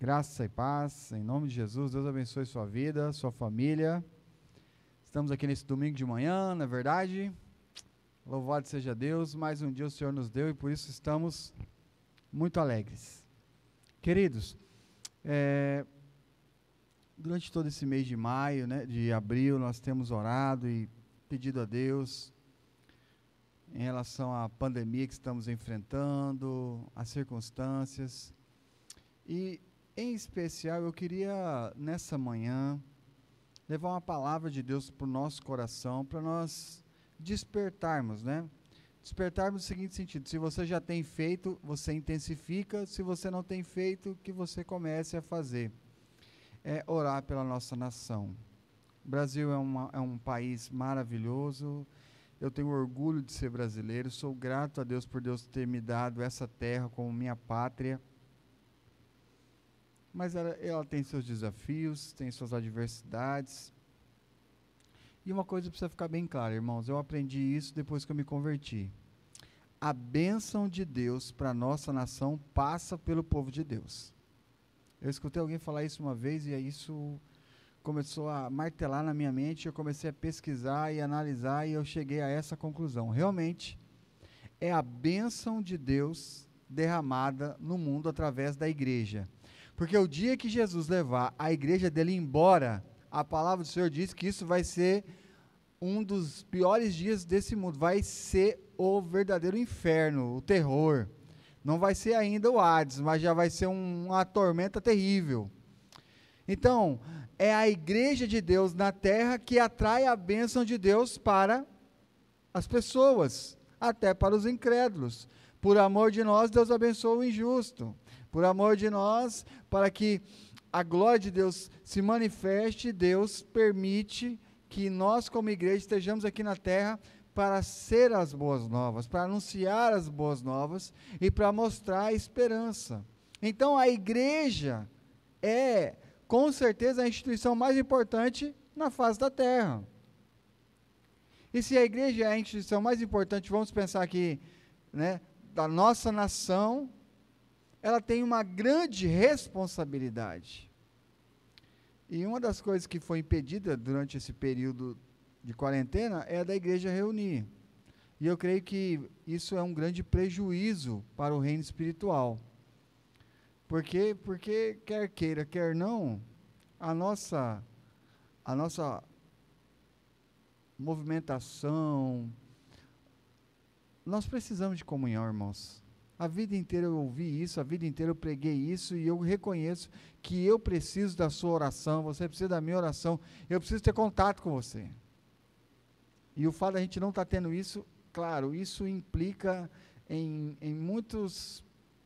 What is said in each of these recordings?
Graça e paz, em nome de Jesus. Deus abençoe sua vida, sua família. Estamos aqui nesse domingo de manhã, não é verdade? Louvado seja Deus, mais um dia o Senhor nos deu e por isso estamos muito alegres. Queridos, durante todo esse mês de maio, de abril, nós temos orado e pedido a Deus em relação à pandemia que estamos enfrentando, às circunstâncias. E, em especial, eu queria, nessa manhã, levar uma palavra de Deus para o nosso coração, para nós despertarmos, Despertarmos no seguinte sentido: se você já tem feito, você intensifica; se você não tem feito, que você comece a fazer. É orar pela nossa nação. O Brasil é um país maravilhoso. Eu tenho orgulho de ser brasileiro. Sou grato a Deus por Deus ter me dado essa terra como minha pátria. Mas ela tem seus desafios, tem suas adversidades. E uma coisa precisa ficar bem clara, irmãos. Eu aprendi isso depois que eu me converti. A bênção de Deus para a nossa nação passa pelo povo de Deus. Eu escutei alguém falar isso uma vez e isso começou a martelar na minha mente. Eu comecei a pesquisar e analisar e eu cheguei a essa conclusão. Realmente, é a bênção de Deus derramada no mundo através da igreja. Porque o dia que Jesus levar a igreja dele embora, a palavra do Senhor diz que isso vai ser um dos piores dias desse mundo. Vai ser o verdadeiro inferno, o terror. Não vai ser ainda o Hades, mas já vai ser uma tormenta terrível. Então, é a igreja de Deus na terra que atrai a bênção de Deus para as pessoas, até para os incrédulos. Por amor de nós, Deus abençoa o injusto. Por amor de nós, para que a glória de Deus se manifeste, Deus permite que nós, como igreja, estejamos aqui na terra para ser as boas novas, para anunciar as boas novas e para mostrar a esperança. Então, a igreja é, com certeza, a instituição mais importante na face da terra. E se a igreja é a instituição mais importante, vamos pensar aqui, da nossa nação, ela tem uma grande responsabilidade. E uma das coisas que foi impedida durante esse período de quarentena é a da igreja reunir. E eu creio que isso é um grande prejuízo para o reino espiritual. Porque quer queira, quer não, a nossa movimentação, nós precisamos de comunhão, irmãos. A vida inteira eu ouvi isso, a vida inteira eu preguei isso, e eu reconheço que eu preciso da sua oração, você precisa da minha oração, eu preciso ter contato com você. E o fato da gente não estar tendo isso, claro, isso implica em muitas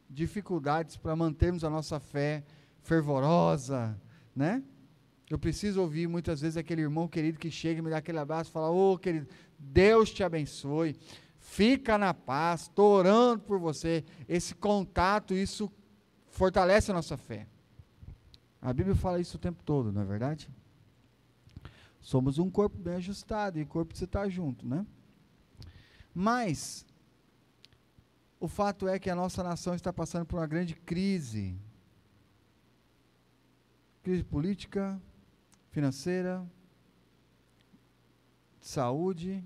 dificuldades para mantermos a nossa fé fervorosa, Eu preciso ouvir muitas vezes aquele irmão querido que chega e me dá aquele abraço e fala: ô querido, Deus te abençoe, fica na paz, estou orando por você. Esse contato, isso fortalece a nossa fé. A Bíblia fala isso o tempo todo, não é verdade? Somos um corpo bem ajustado e o corpo precisa estar junto, Mas, o fato é que a nossa nação está passando por uma grande crise. Crise política, financeira, de saúde,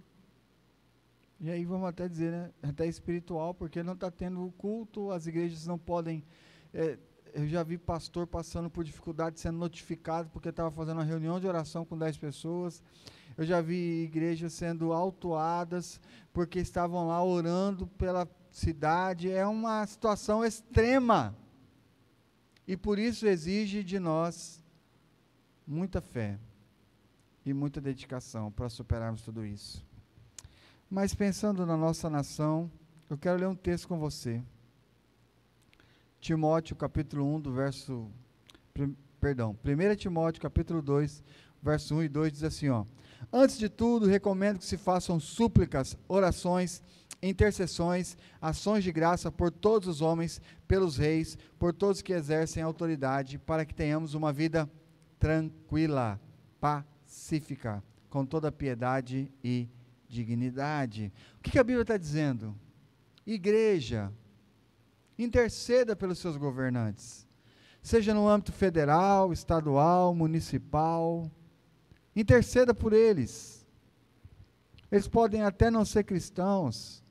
e aí vamos até dizer, até espiritual, porque não está tendo culto, as igrejas não podem, eu já vi pastor passando por dificuldade, sendo notificado, porque estava fazendo uma reunião de oração com 10 pessoas, eu já vi igrejas sendo autuadas, porque estavam lá orando pela cidade. É uma situação extrema, e por isso exige de nós muita fé, e muita dedicação, para superarmos tudo isso. Mas pensando na nossa nação, eu quero ler um texto com você. Timóteo, capítulo 1, 1 Timóteo, capítulo 2, verso 1 e 2, diz assim, antes de tudo, recomendo que se façam súplicas, orações, intercessões, ações de graça por todos os homens, pelos reis, por todos que exercem autoridade, para que tenhamos uma vida tranquila, pacífica, com toda piedade e dignidade. O que a Bíblia está dizendo? Igreja, interceda pelos seus governantes. seja no âmbito federal, estadual, municipal. Interceda por eles. Eles podem até não ser cristãos.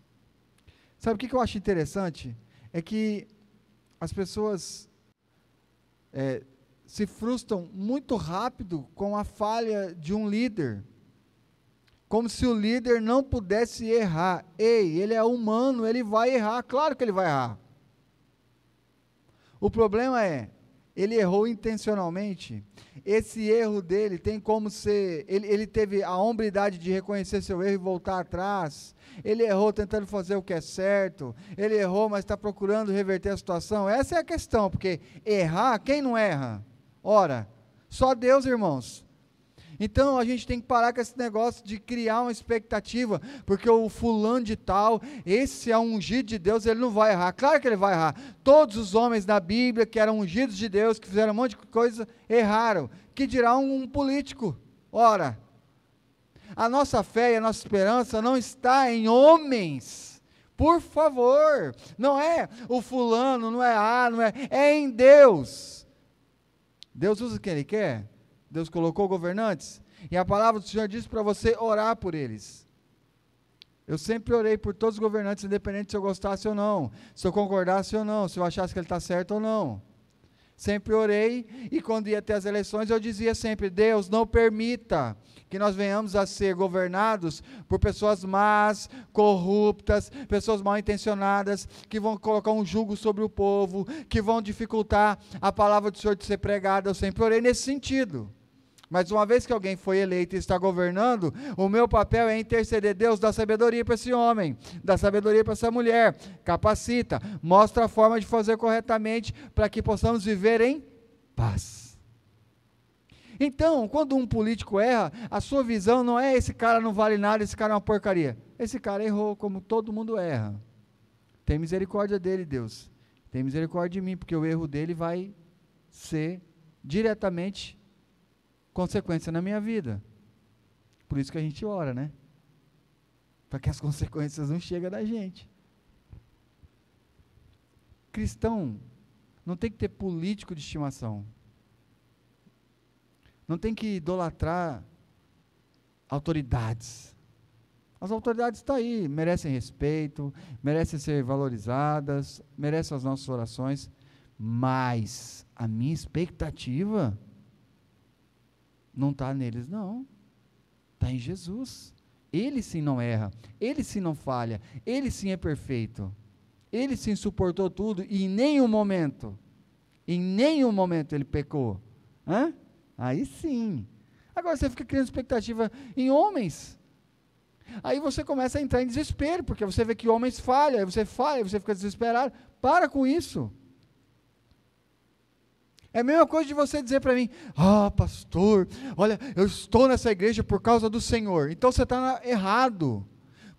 Sabe o que eu acho interessante? É que as pessoas se frustram muito rápido com a falha de um líder. Como se o líder não pudesse errar. Ei, ele é humano, ele vai errar, claro que ele vai errar. O problema é, ele errou intencionalmente. Esse erro dele tem como ser, ele teve a hombridade de reconhecer seu erro e voltar atrás. Ele errou tentando fazer o que é certo. Ele errou, mas está procurando reverter a situação. Essa é a questão, porque errar, quem não erra? Ora, só Deus, irmãos. Então a gente tem que parar com esse negócio de criar uma expectativa, porque o fulano de tal, esse é um ungido de Deus, ele não vai errar. Claro que ele vai errar. Todos os homens da Bíblia que eram ungidos de Deus, que fizeram um monte de coisa, erraram. Que dirá um político? Ora, a nossa fé e a nossa esperança não está em homens. Por favor, não é o fulano, não é não é, é em Deus. Deus usa quem Ele quer. Deus colocou governantes, e a palavra do Senhor diz para você orar por eles. Eu sempre orei por todos os governantes, independente se eu gostasse ou não, se eu concordasse ou não, se eu achasse que ele está certo ou não. Sempre orei, e quando ia ter as eleições, eu dizia sempre, Deus, não permita que nós venhamos a ser governados por pessoas más, corruptas, pessoas mal intencionadas, que vão colocar um jugo sobre o povo, que vão dificultar a palavra do Senhor de ser pregada. Eu sempre orei nesse sentido. Mas uma vez que alguém foi eleito e está governando, o meu papel é interceder. Deus, dá sabedoria para esse homem, dá sabedoria para essa mulher, capacita, mostra a forma de fazer corretamente, para que possamos viver em paz. Então, quando um político erra, a sua visão não é esse cara não vale nada, esse cara é uma porcaria. Esse cara errou, como todo mundo erra. Tem misericórdia dele, Deus. Tem misericórdia de mim, porque o erro dele vai ser diretamente consequência na minha vida. Por isso que a gente ora, né? Para que as consequências não cheguem da gente. Cristão não tem que ter político de estimação. Não tem que idolatrar autoridades. As autoridades estão aí, merecem respeito, merecem ser valorizadas, merecem as nossas orações, mas a minha expectativa não está neles, não. Está em Jesus. Ele sim não erra, ele sim não falha, ele sim é perfeito. Ele sim suportou tudo e em nenhum momento ele pecou. Aí sim. Agora você fica criando expectativa em homens. Aí você começa a entrar em desespero, porque você vê que homens falham, aí você falha, aí você fica desesperado. Para com isso. É a mesma coisa de você dizer para mim, pastor, olha, eu estou nessa igreja por causa do Senhor. Então você está errado,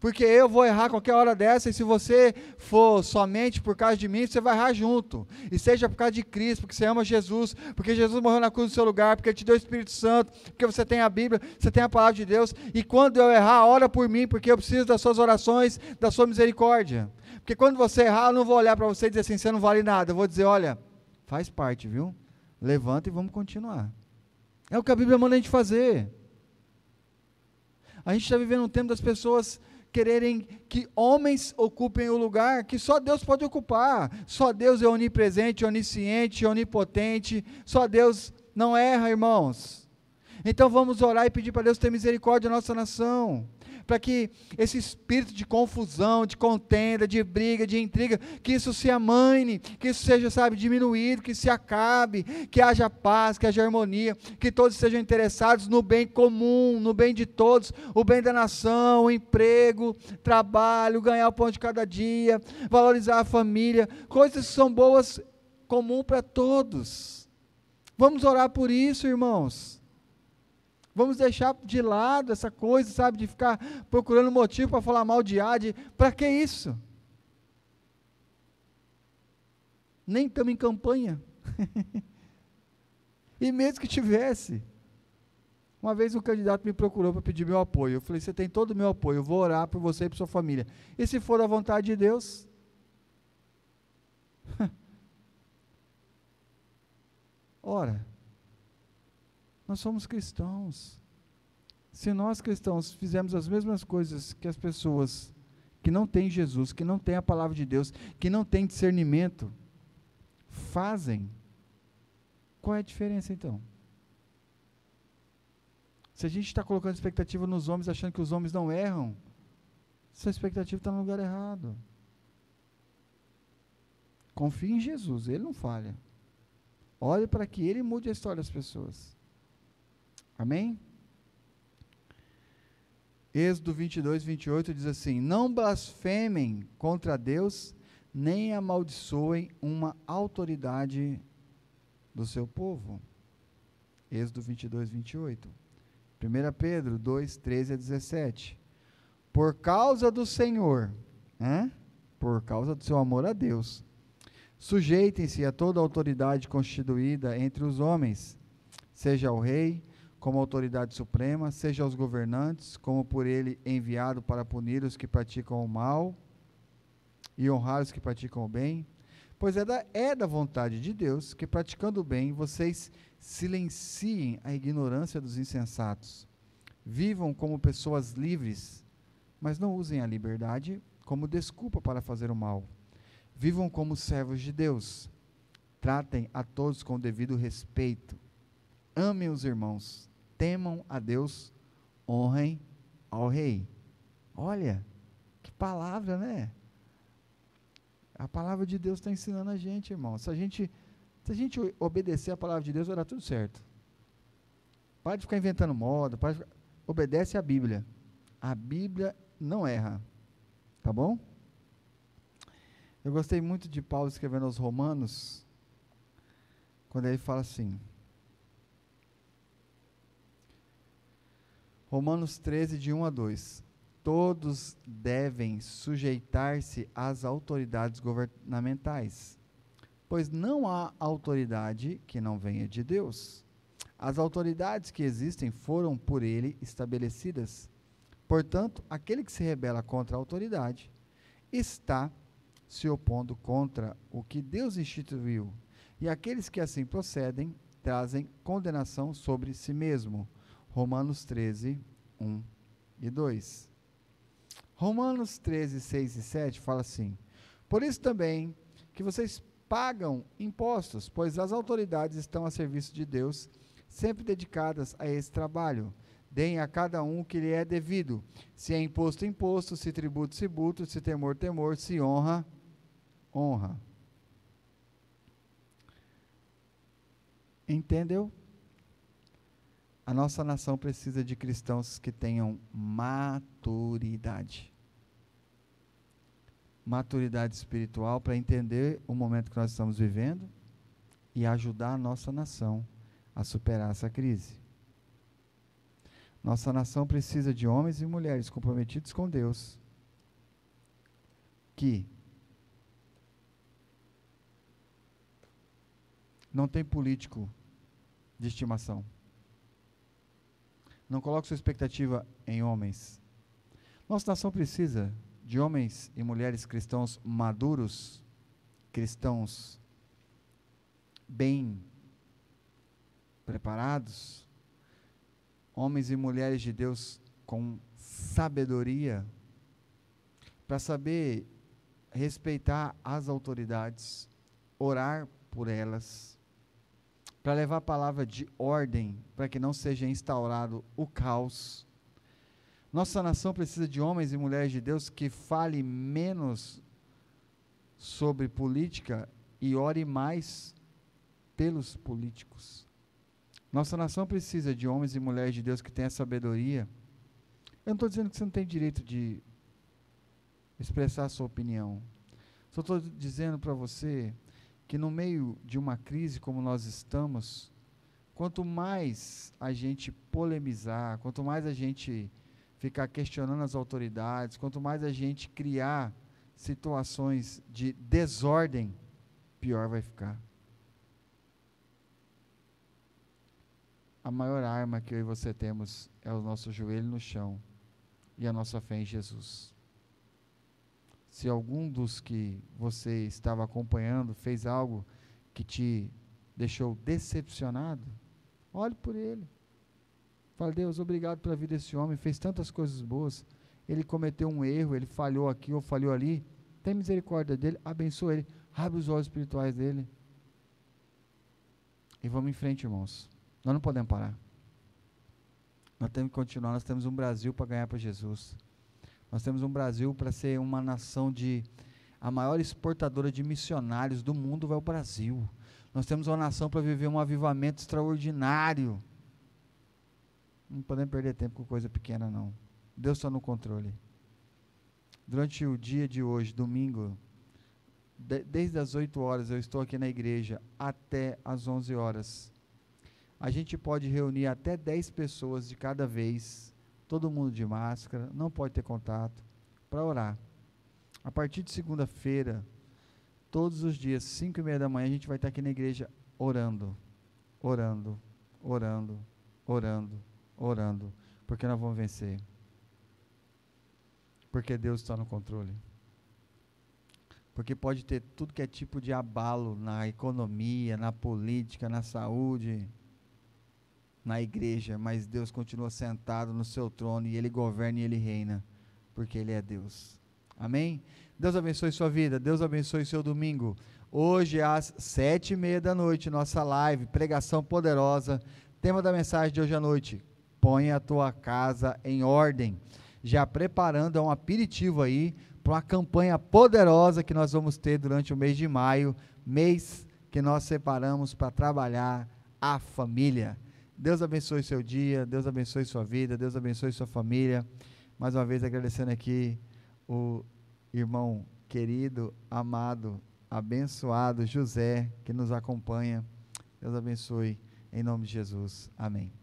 porque eu vou errar qualquer hora dessa, e se você for somente por causa de mim, você vai errar junto. E seja por causa de Cristo, porque você ama Jesus, porque Jesus morreu na cruz no seu lugar, porque Ele te deu o Espírito Santo, porque você tem a Bíblia, você tem a palavra de Deus, e quando eu errar, ora por mim, porque eu preciso das suas orações, da sua misericórdia. Porque quando você errar, eu não vou olhar para você e dizer assim, você não vale nada, eu vou dizer, olha, faz parte, viu? Levanta e vamos continuar. É o que a Bíblia manda a gente fazer. A gente está vivendo um tempo das pessoas quererem que homens ocupem o lugar que só Deus pode ocupar. Só Deus é onipresente, onisciente, onipotente. Só Deus não erra, irmãos. Então vamos orar e pedir para Deus ter misericórdia da nossa nação, para que esse espírito de confusão, de contenda, de briga, de intriga, que isso se amaine, que isso seja, diminuído, que se acabe, que haja paz, que haja harmonia, que todos sejam interessados no bem comum, no bem de todos, o bem da nação, o emprego, trabalho, ganhar o pão de cada dia, valorizar a família, coisas que são boas, comum para todos. Vamos orar por isso, irmãos. Vamos deixar de lado essa coisa, de ficar procurando motivo para falar mal de para que isso? Nem estamos em campanha. E mesmo que tivesse, uma vez um candidato me procurou para pedir meu apoio. Eu falei, você tem todo o meu apoio, eu vou orar por você e por sua família. E se for da vontade de Deus? Ora, nós somos cristãos. Se nós cristãos fizermos as mesmas coisas que as pessoas que não têm Jesus, que não têm a palavra de Deus, que não têm discernimento, fazem, qual é a diferença então? Se a gente está colocando expectativa nos homens, achando que os homens não erram, essa expectativa está no lugar errado. Confie em Jesus, Ele não falha. Olhe para que Ele mude a história das pessoas. Amém? Êxodo 22, 28 diz assim: não blasfemem contra Deus, nem amaldiçoem uma autoridade do seu povo. Êxodo 22, 28. 1 Pedro 2, 13 a 17. Por causa do Senhor, por causa do seu amor a Deus, sujeitem-se a toda autoridade constituída entre os homens, seja ao rei, como autoridade suprema, seja aos governantes, como por ele enviado para punir os que praticam o mal e honrar os que praticam o bem, pois é da vontade de Deus que, praticando o bem, vocês silenciem a ignorância dos insensatos. Vivam como pessoas livres, mas não usem a liberdade como desculpa para fazer o mal. Vivam como servos de Deus. Tratem a todos com o devido respeito. Amem os irmãos. Temam a Deus. Honrem ao rei. Olha, que palavra, né? A palavra de Deus está ensinando a gente, irmão. Se a gente obedecer a palavra de Deus, vai dar tudo certo. Para de ficar inventando moda. Obedece a Bíblia. A Bíblia não erra. Tá bom? Eu gostei muito de Paulo escrevendo aos Romanos, quando ele fala assim, Romanos 13, de 1 a 2, todos devem sujeitar-se às autoridades governamentais, pois não há autoridade que não venha de Deus. As autoridades que existem foram por ele estabelecidas. Portanto, aquele que se rebela contra a autoridade está se opondo contra o que Deus instituiu, e aqueles que assim procedem trazem condenação sobre si mesmo. Romanos 13, 1 e 2. Romanos 13, 6 e 7 fala assim: por isso também que vocês pagam impostos, pois as autoridades estão a serviço de Deus, sempre dedicadas a esse trabalho. Deem a cada um o que lhe é devido. Se é imposto, imposto, se tributo, tributo, se temor, temor, se honra, honra. Entendeu? A nossa nação precisa de cristãos que tenham maturidade. Maturidade espiritual para entender o momento que nós estamos vivendo e ajudar a nossa nação a superar essa crise. Nossa nação precisa de homens e mulheres comprometidos com Deus, que não tem político de estimação. Não coloque sua expectativa em homens. Nossa nação precisa de homens e mulheres cristãos maduros, cristãos bem preparados, homens e mulheres de Deus com sabedoria, para saber respeitar as autoridades, orar por elas, para levar a palavra de ordem, para que não seja instaurado o caos. Nossa nação precisa de homens e mulheres de Deus que falem menos sobre política e ore mais pelos políticos. Nossa nação precisa de homens e mulheres de Deus que tenham sabedoria. Eu não estou dizendo que você não tem direito de expressar a sua opinião. Só estou dizendo para você que no meio de uma crise como nós estamos, quanto mais a gente polemizar, quanto mais a gente ficar questionando as autoridades, quanto mais a gente criar situações de desordem, pior vai ficar. A maior arma que eu e você temos é o nosso joelho no chão e a nossa fé em Jesus. Se algum dos que você estava acompanhando fez algo que te deixou decepcionado, olhe por ele. Fala, Deus, obrigado pela vida desse homem, fez tantas coisas boas, ele cometeu um erro, ele falhou aqui ou falhou ali, tem misericórdia dele, abençoa ele, abre os olhos espirituais dele, e vamos em frente, irmãos. Nós não podemos parar, nós temos que continuar. Nós temos um Brasil para ganhar para Jesus, nós temos um Brasil para ser uma nação a maior exportadora de missionários do mundo vai ao Brasil. Nós temos uma nação para viver um avivamento extraordinário. Não podemos perder tempo com coisa pequena, não. Deus está no controle. Durante o dia de hoje, domingo, desde as 8 horas, eu estou aqui na igreja, até as 11 horas. A gente pode reunir até 10 pessoas de cada vez, todo mundo de máscara, não pode ter contato, para orar. A partir de segunda-feira, todos os dias, 5:30 da manhã, a gente vai estar aqui na igreja orando, orando, orando, orando, orando, porque nós vamos vencer. Porque Deus está no controle. Porque pode ter tudo que é tipo de abalo na economia, na política, na saúde, na igreja, mas Deus continua sentado no seu trono e Ele governa e Ele reina, porque Ele é Deus. Amém? Deus abençoe sua vida, Deus abençoe seu domingo. Hoje às 7:30 da noite, nossa live, pregação poderosa. Tema da mensagem de hoje à noite: põe a tua casa em ordem. Já preparando um aperitivo aí para uma campanha poderosa que nós vamos ter durante o mês de maio, mês que nós separamos para trabalhar a família. Deus abençoe seu dia, Deus abençoe sua vida, Deus abençoe sua família. Mais uma vez agradecendo aqui o irmão querido, amado, abençoado José, que nos acompanha. Deus abençoe, em nome de Jesus. Amém.